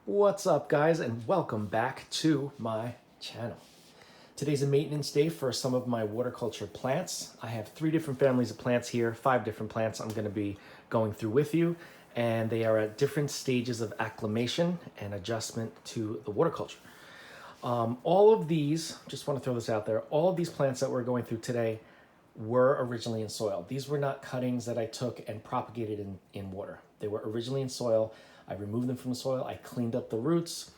What's up, guys, and welcome back to my channel. Today's a maintenance day for some of my water culture plants. I have 3 different families of plants here, 5 different plants I'm going to be going through with you, and they are at different stages of acclimation and adjustment to the water culture. All of these, just want to throw this out there, all of these plants that we're going through today were originally in soil. These were not cuttings that I took and propagated in water. They were originally in soil. I removed them from the soil. I cleaned up the roots.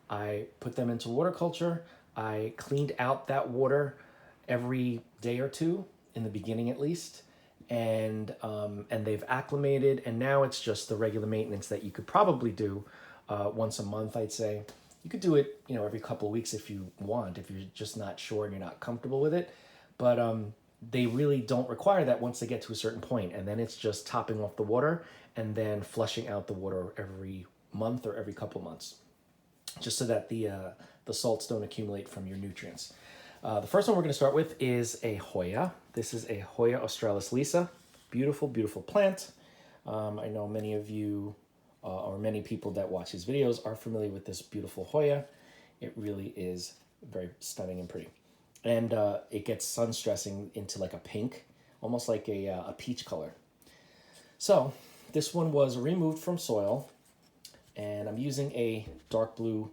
I put them into water culture. I cleaned out that water every day or two, in the beginning at least, and they've acclimated. And now it's just the regular maintenance that you could probably do once a month, I'd say. You could do it, every couple of weeks if you want, if you're just not sure and you're not comfortable with it. But they really don't require that once they get to a certain point, and then it's just topping off the water and then flushing out the water every month or every couple months, just so that the salts don't accumulate from your nutrients. The first one we're going to start with is a Hoya. This is a Hoya Australis lisa. Beautiful, beautiful plant. I know many of you or many people that watch these videos are familiar with this beautiful Hoya. It really is very stunning and pretty. And it gets sun stressing into like a pink, almost like a peach color. So this one was removed from soil, and I'm using a dark blue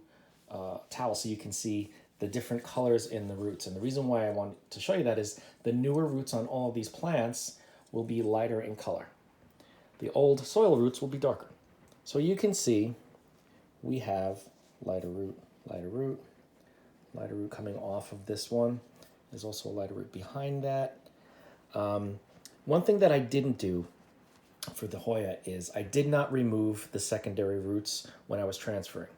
towel so you can see the different colors in the roots. And the reason why I want to show you that is the newer roots on all of these plants will be lighter in color. The old soil roots will be darker. So you can see we have lighter root, lighter root, lighter root coming off of this one. There's also a lighter root behind that. One thing that I didn't do for the Hoya is I did not remove the secondary roots when I was transferring.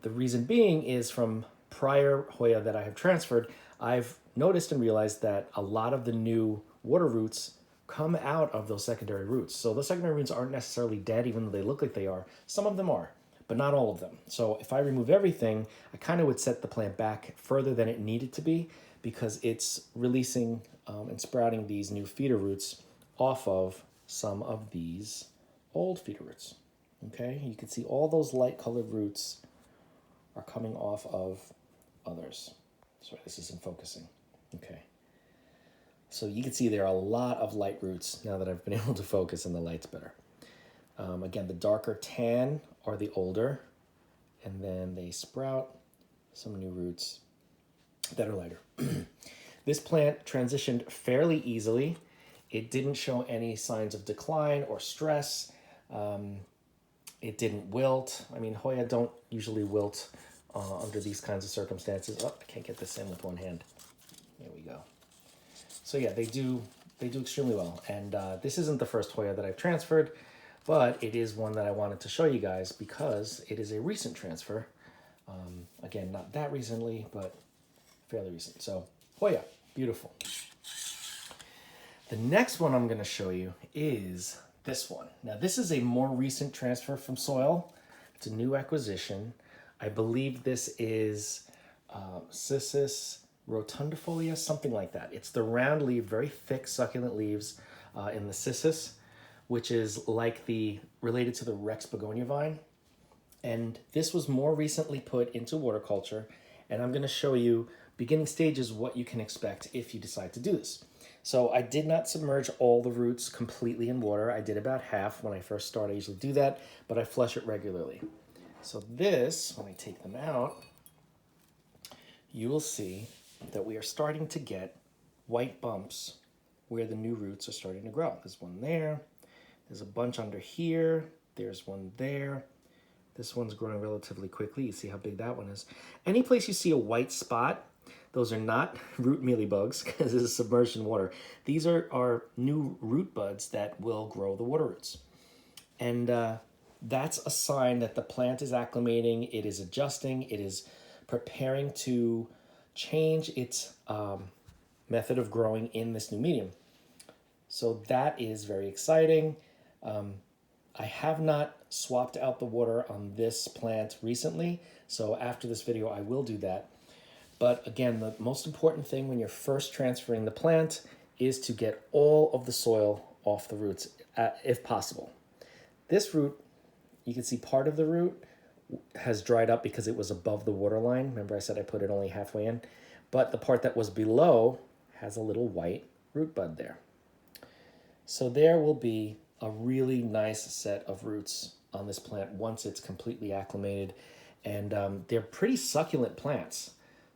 The reason being is from prior Hoya that I have transferred, I've noticed and realized that a lot of the new water roots come out of those secondary roots. So the secondary roots aren't necessarily dead, even though they look like they are. Some of them are, but not all of them. So if I remove everything, I kind of would set the plant back further than it needed to be, because it's releasing and sprouting these new feeder roots off of some of these old feeder roots. Okay, you can see all those light colored roots are coming off of others. Sorry, this isn't focusing. Okay. So you can see there are a lot of light roots now that I've been able to focus and the light's better. Again, the darker tan are the older, and then they sprout some new roots that are lighter. This plant transitioned fairly easily. It didn't show any signs of decline or stress. It didn't wilt. I mean, Hoya don't usually wilt under these kinds of circumstances. Oh, I can't get this in with one hand. There we go. So yeah, they do extremely well. And this isn't the first Hoya that I've transferred, but it is one that I wanted to show you guys because it is a recent transfer. Again, not that recently, but fairly recent. So Hoya, beautiful. The next one I'm going to show you is this one. Now, this is a more recent transfer from soil. It's a new acquisition. I believe this is Cissus Rotundifolia, something like that. It's the round leaf, very thick, succulent leaves in the cissus, which is like related to the Rex begonia vine. And this was more recently put into water culture, and I'm going to show you beginning stages what you can expect if you decide to do this. So I did not submerge all the roots completely in water. I did about half when I first start. I usually do that, but I flush it regularly. So this, when I take them out, you will see that we are starting to get white bumps where the new roots are starting to grow. There's one there. There's a bunch under here. There's one there. This one's growing relatively quickly. You see how big that one is. Any place you see a white spot, those are not root mealybugs because this is submerged in water. These are new root buds that will grow the water roots. And that's a sign that the plant is acclimating, it is adjusting, it is preparing to change its method of growing in this new medium. So that is very exciting. I have not swapped out the water on this plant recently, so after this video I will do that. But again, the most important thing when you're first transferring the plant is to get all of the soil off the roots, if possible. This root, you can see part of the root has dried up because it was above the water line. Remember I said I put it only halfway in? But the part that was below has a little white root bud there. So there will be a really nice set of roots on this plant once it's completely acclimated. And they're pretty succulent plants.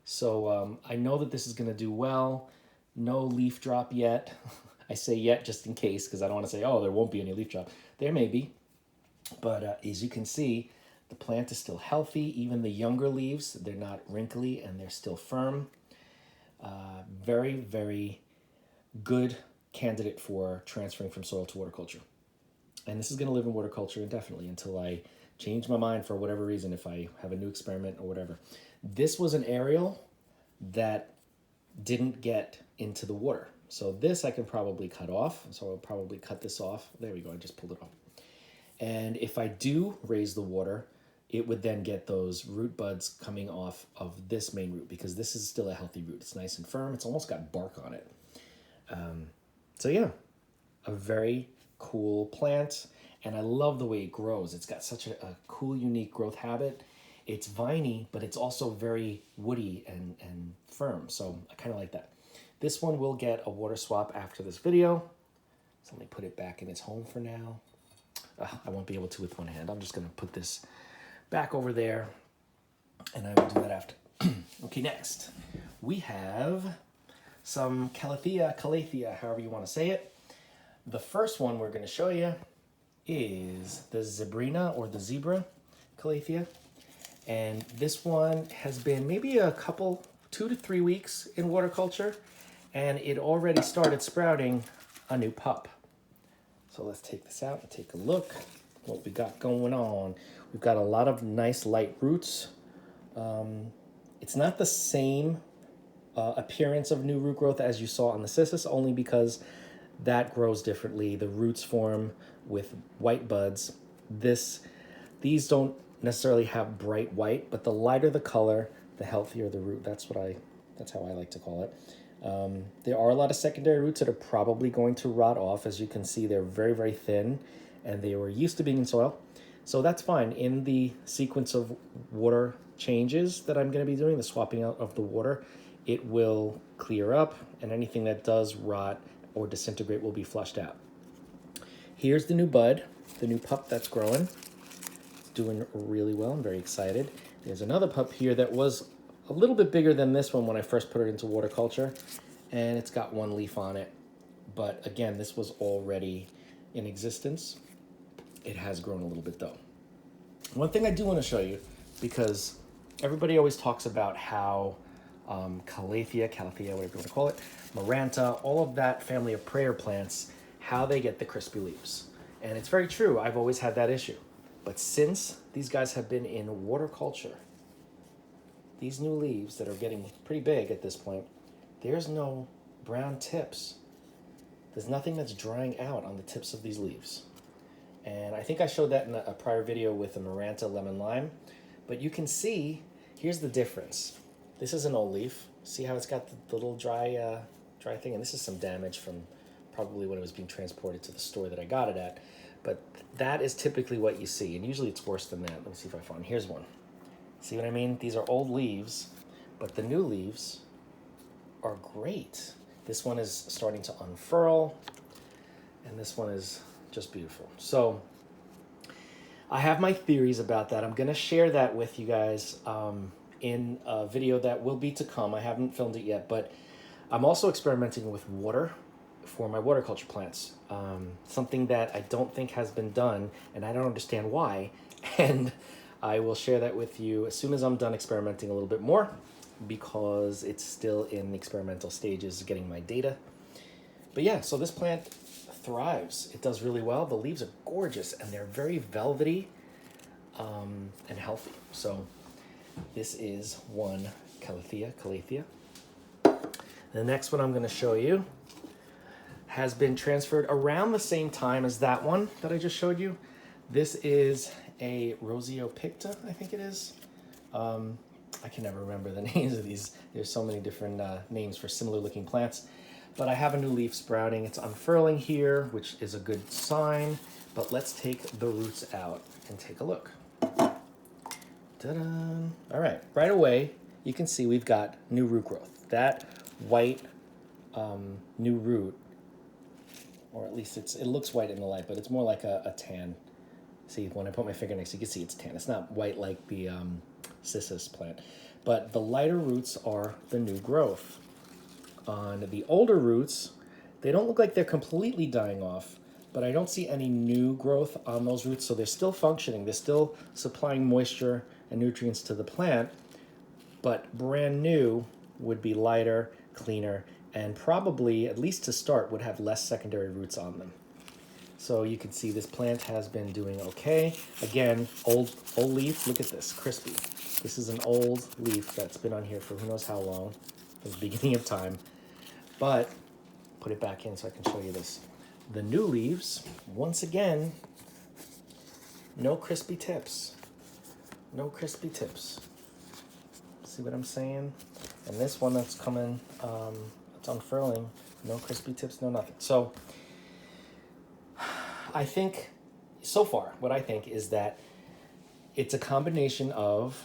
So I know that this is going to do well. No leaf drop yet. I say yet just in case because I don't want to say, oh, there won't be any leaf drop. There may be. But as you can see, the plant is still healthy. Even the younger leaves, they're not wrinkly and they're still firm. Very, very good candidate for transferring from soil to water culture. And this is going to live in water culture indefinitely until I change my mind for whatever reason, if I have a new experiment or whatever. This was an aerial that didn't get into the water. So this I can probably cut off. So I'll probably cut this off. There we go, I just pulled it off. And if I do raise the water, it would then get those root buds coming off of this main root because this is still a healthy root. It's nice and firm. It's almost got bark on it. So yeah, a very cool plant. And I love the way it grows. It's got such a cool, unique growth habit. It's viney, but it's also very woody and firm. So I kind of like that. This one will get a water swap after this video. So let me put it back in its home for now. I won't be able to with one hand. I'm just going to put this back over there, and I will do that after. Okay, next we have some Calathea, however you want to say it. The first one we're going to show you is the Zebrina or the Zebra Calathea. And this one has been maybe a couple, 2 to 3 weeks in water culture, and it already started sprouting a new pup. So let's take this out and take a look what we got going on. We've got a lot of nice light roots. It's not the same appearance of new root growth as you saw on the Cissus, only because that grows differently. The roots form with white buds. These don't necessarily have bright white, but the lighter the color, the healthier the root. That's how I like to call it. There are a lot of secondary roots that are probably going to rot off. As you can see, they're very, very thin, and they were used to being in soil. So that's fine. In the sequence of water changes that I'm going to be doing, the swapping out of the water, it will clear up, and anything that does rot or disintegrate will be flushed out. Here's the new bud, the new pup that's growing. It's doing really well. I'm very excited. There's another pup here that was a little bit bigger than this one when I first put it into water culture, and it's got one leaf on it. But again, this was already in existence. It has grown a little bit though. One thing I do want to show you, because everybody always talks about how Calathea, whatever you want to call it, Maranta, all of that family of prayer plants, how they get the crispy leaves. And it's very true. I've always had that issue. But since these guys have been in water culture, these new leaves that are getting pretty big at this point, there's no brown tips. There's nothing that's drying out on the tips of these leaves. And I think I showed that in a prior video with the Maranta lemon lime. But you can see, here's the difference. This is an old leaf. See how it's got the little dry thing? And this is some damage from probably when it was being transported to the store that I got it at. But that is typically what you see. And usually it's worse than that. Let me see if I find, here's one. See what I mean? These are old leaves, but the new leaves are great. This one is starting to unfurl, and this one is just beautiful. So I have my theories about that. I'm going to share that with you guys in a video that will be to come. I haven't filmed it yet, but I'm also experimenting with water for my water culture plants. Something that I don't think has been done, and I don't understand why. And I will share that with you as soon as I'm done experimenting a little bit more, because it's still in the experimental stages getting my data. But yeah, so this plant thrives. It does really well. The leaves are gorgeous, and they're very velvety and healthy. So this is one Calathea. The next one I'm going to show you has been transferred around the same time as that one that I just showed you. This is a Rosiopicta, I think it is. I can never remember the names of these. There's so many different names for similar looking plants. But I have a new leaf sprouting. It's unfurling here, which is a good sign. But let's take the roots out and take a look. Ta-da. All right away, you can see we've got new root growth. That white new root, or at least it looks white in the light, but it's more like a tan. See, when I put my finger next, you can see it's tan. It's not white like the Cissus plant. But the lighter roots are the new growth. On the older roots, they don't look like they're completely dying off, but I don't see any new growth on those roots, so they're still functioning. They're still supplying moisture and nutrients to the plant, but brand new would be lighter, cleaner, and probably, at least to start, would have less secondary roots on them. So you can see this plant has been doing okay. Again, old leaf, look at this, crispy. This is an old leaf that's been on here for who knows how long, from the beginning of time. But, put it back in so I can show you this. The new leaves, once again, no crispy tips. No crispy tips. See what I'm saying? And this one that's coming, it's unfurling, no crispy tips, no nothing. So, I think, so far, what I think is that it's a combination of,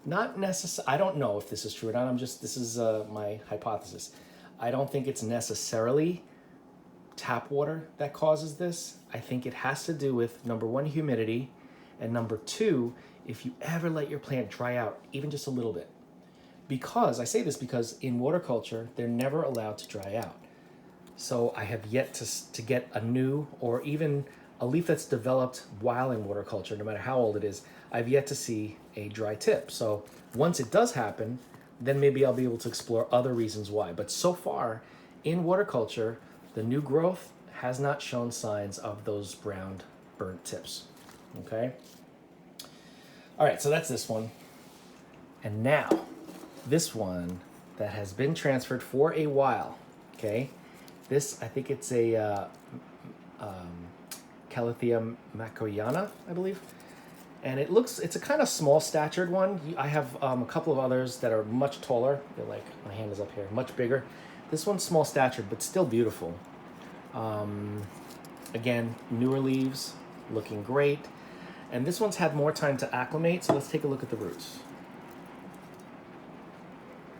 not necessarily, I don't know if this is true or not, this is my hypothesis. I don't think it's necessarily tap water that causes this. I think it has to do with, number one, humidity, and number two, if you ever let your plant dry out, even just a little bit. Because, I say this because in water culture, they're never allowed to dry out. So I have yet to get a new, or even a leaf that's developed while in water culture, no matter how old it is, I've yet to see a dry tip. So once it does happen, then maybe I'll be able to explore other reasons why. But so far, in water culture, the new growth has not shown signs of those brown, burnt tips. Okay? All right, so that's this one. And now, this one that has been transferred for a while, okay? This, I think it's a Calathea macoyana, I believe. And it's a kind of small statured one. I have a couple of others that are much taller. They're like, my hand is up here, much bigger. This one's small statured, but still beautiful. Again, newer leaves, looking great. And this one's had more time to acclimate, so let's take a look at the roots.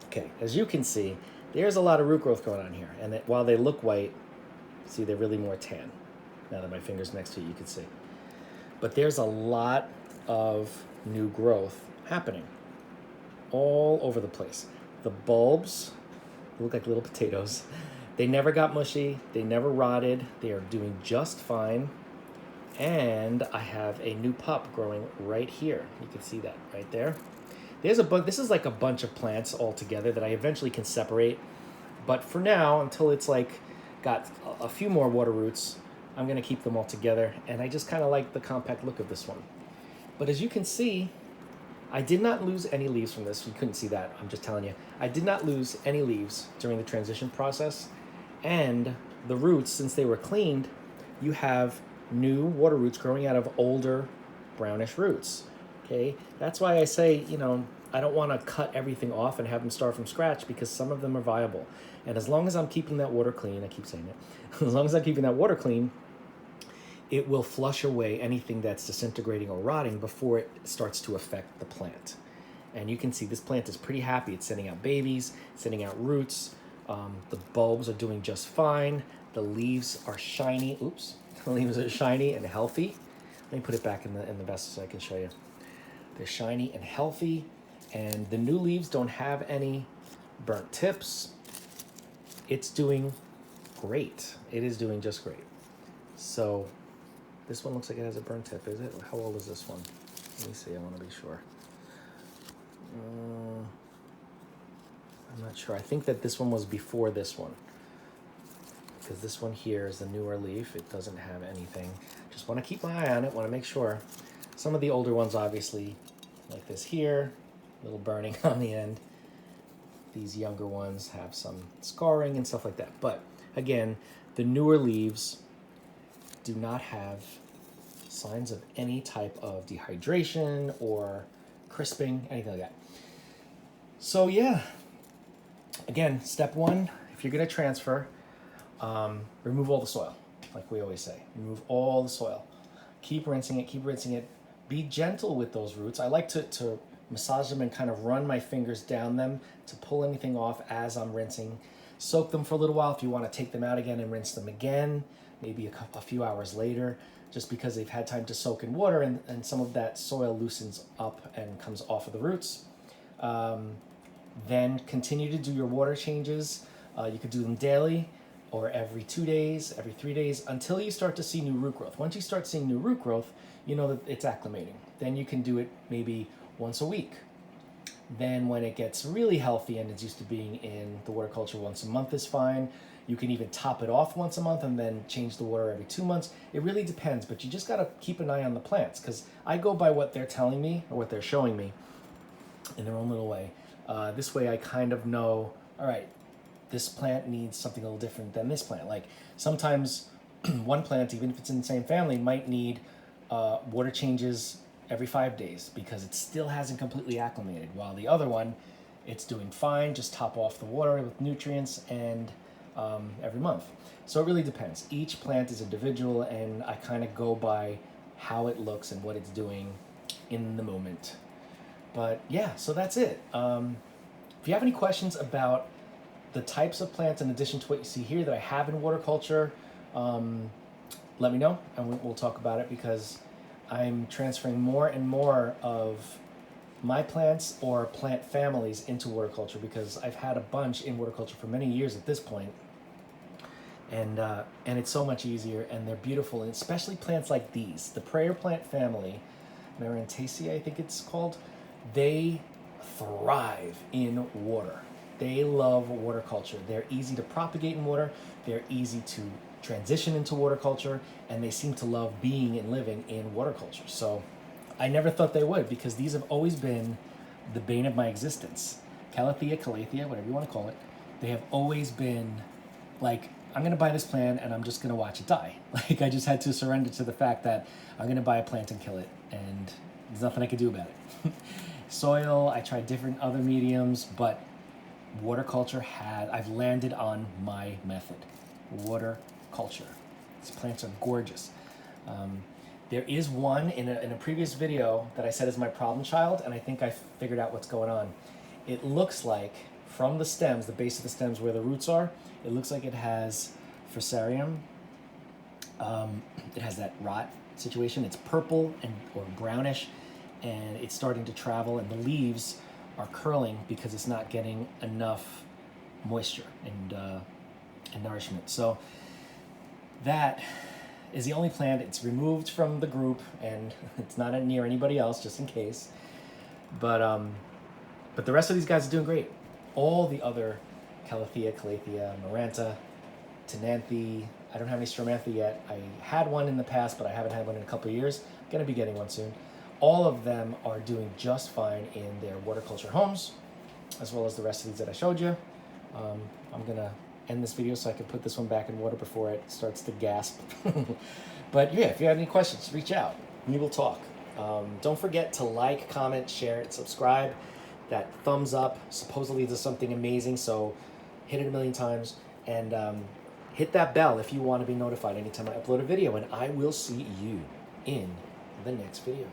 Okay, as you can see, there's a lot of root growth going on here. And while they look white, see, they're really more tan. Now that my finger's next to it, you can see. But there's a lot of new growth happening all over the place. The bulbs look like little potatoes. They never got mushy. They never rotted. They are doing just fine. And I have a new pup growing right here. You can see that right there. There's a bunch. This is like a bunch of plants all together that I eventually can separate. But for now, until it's like got a few more water roots, I'm gonna keep them all together. And I just kind of like the compact look of this one. But as you can see, I did not lose any leaves from this. You couldn't see that, I'm just telling you. I did not lose any leaves during the transition process. And the roots, since they were cleaned, you have new water roots growing out of older brownish roots. Okay, that's why I say, I don't want to cut everything off and have them start from scratch, because some of them are viable. And as long as I'm keeping that water clean, I keep saying it, as long as I'm keeping that water clean, it will flush away anything that's disintegrating or rotting before it starts to affect the plant. And you can see this plant is pretty happy. It's sending out babies, sending out roots. The bulbs are doing just fine. The leaves are shiny. Oops. The leaves are shiny and healthy. Let me put it back in the vessel so I can show you. They're shiny and healthy. And the new leaves don't have any burnt tips. It's doing great. It is doing just great. So this one looks like it has a burnt tip, is it? How old is this one? Let me see, I want to be sure. I'm not sure. I think that this one was before this one, because this one here is the newer leaf. It doesn't have anything. Just want to keep my eye on it, want to make sure. Some of the older ones, obviously, like this here, a little burning on the end. These younger ones have some scarring and stuff like that. But again, the newer leaves do not have signs of any type of dehydration or crisping, anything like that. So yeah, again, step one, if you're gonna transfer, remove all the soil, like we always say. Remove all the soil. Keep rinsing it, be gentle with those roots. I like to massage them and kind of run my fingers down them to pull anything off as I'm rinsing. Soak them for a little while if you want to take them out again and rinse them again, maybe a few hours later, just because they've had time to soak in water and some of that soil loosens up and comes off of the roots. Then continue to do your water changes. You could do them daily or every 2 days, every 3 days, until you start to see new root growth. Once you start seeing new root growth, you know that it's acclimating. Then you can do it maybe once a week. Then when it gets really healthy and it's used to being in the water culture once a month is fine. You can even top it off once a month and then change the water every 2 months. It really depends, but you just gotta keep an eye on the plants, because I go by what they're telling me or what they're showing me in their own little way. This way I kind of know, all right, this plant needs something a little different than this plant. Like sometimes one plant, even if it's in the same family, might need water changes every 5 days because it still hasn't completely acclimated, while the other one, it's doing fine, just top off the water with nutrients and every month. So it really depends. Each plant is individual, and I kind of go by how it looks and what it's doing in the moment. But yeah, so that's it. If you have any questions about the types of plants in addition to what you see here that I have in water culture, let me know and we'll talk about it, because I'm transferring more and more of my plants or plant families into water culture, because I've had a bunch in water culture for many years at this point. And it's so much easier, and they're beautiful, and especially plants like these. The prayer plant family, Maranta, I think it's called, they thrive in water. They love water culture. They're easy to propagate in water. They're easy to transition into water culture, and they seem to love being and living in water culture. So I never thought they would, because these have always been the bane of my existence. Calathea, whatever you want to call it, they have always been like, I'm going to buy this plant and I'm just going to watch it die. Like, I just had to surrender to the fact that I'm going to buy a plant and kill it, and there's nothing I can do about it. Soil, I tried different other mediums, but water culture I've landed on my method. Water culture. These plants are gorgeous. There is one in a previous video that I said is my problem child, and I think I figured out what's going on. It looks like from the stems, the base of the stems where the roots are, it looks like it has fusarium. It has that rot situation. It's purple or brownish, and it's starting to travel, and the leaves are curling because it's not getting enough moisture and nourishment. So that is the only plant. It's removed from the group, and it's not near anybody else, just in case. But the rest of these guys are doing great. All the other Calathea, Maranta, Tenanthe, I don't have any Stromanthe yet. I had one in the past, but I haven't had one in a couple of years. I'm gonna be getting one soon. All of them are doing just fine in their water culture homes, as well as the rest of these that I showed you. I'm gonna end this video so I can put this one back in water before it starts to gasp. But yeah, if you have any questions, reach out. We will talk. Don't forget to like, comment, share, and subscribe. That thumbs up supposedly does something amazing, so hit it a million times. And hit that bell if you want to be notified anytime I upload a video, and I will see you in the next video.